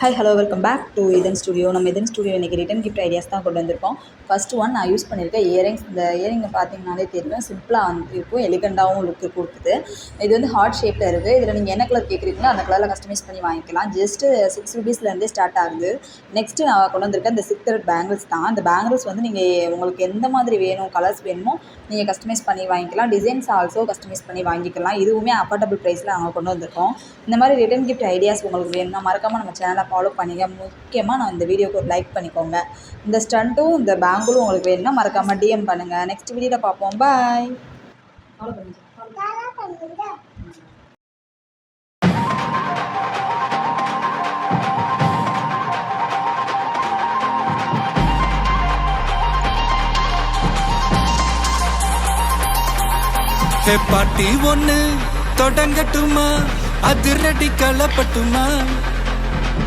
Hi hello welcome back to இதன் studio. நம்ம இதன் ஸ்டுடியோ இன்றைக்கி ரிட்டன் கிஃப்ட் ஐடியாஸ் தான் கொண்டு வந்திருக்கோம். ஃபஸ்ட்டு ஒன் நான் யூஸ் பண்ணியிருக்கேன் இயரிங்ஸ். இந்த இயரிங்கை பார்த்தீங்கனாலே தெரியும், சிம்பிளாக வந்து இருக்கும், எலிகண்டாகவும் லுக்கு கொடுக்குது. இது வந்து ஹார்ட் ஷேப்பில் இருக்குது. இதில் நீங்கள் என்ன கலர் கேட்குறீங்களோ அந்த கலரில் கஸ்டமைஸ் பண்ணி வாங்கிக்கலாம். ஜஸ்ட்டு 6 ருபீஸ்லேருந்தே ஸ்டார்ட் ஆகுது. நெக்ஸ்ட்டு நான் கொண்டு வந்திருக்கேன் இந்த 6 thread பேங்கிள்ஸ் தான். இந்த பேங்கிள்ஸ் வந்து நீங்கள் உங்களுக்கு எந்த மாதிரி வேணும், கலர்ஸ் வேணுமோ நீங்கள் கஸ்டமைஸ் பண்ணி வாங்கிக்கலாம். டிசைன்ஸ் ஆல்சோ கஸ்டமைஸ் பண்ணி வாங்கிக்கலாம். இதுவுமே அஃபோர்டபுள் ப்ரைஸில் நாங்கள் கொண்டு வந்திருக்கோம். இந்த மாதிரி ரிட்டன் கிஃப்ட் ஐடியாஸ் உங்களுக்கு வேணும்னா மறக்காமல் நம்ம சேனலை ஃபாலோ பண்ணிங்க. முக்கியமாக நான் இந்த வீடியோக்கு ஒரு லைக் பண்ணிக்கோங்க. இந்த ஸ்டண்ட்டும் இந்த பேங்கிளும் உங்களுக்கு வேணும்னா மறக்காமல் டிஎம் பண்ணுங்கள். நெக்ஸ்ட் வீடியோவில் பார்ப்போம். பாய். ஃபாலோ பண்ணுங்க. பாட்டி ஒண்ணு தொடங்கட்டுமா, அதிரடி களப்பட்டுமா?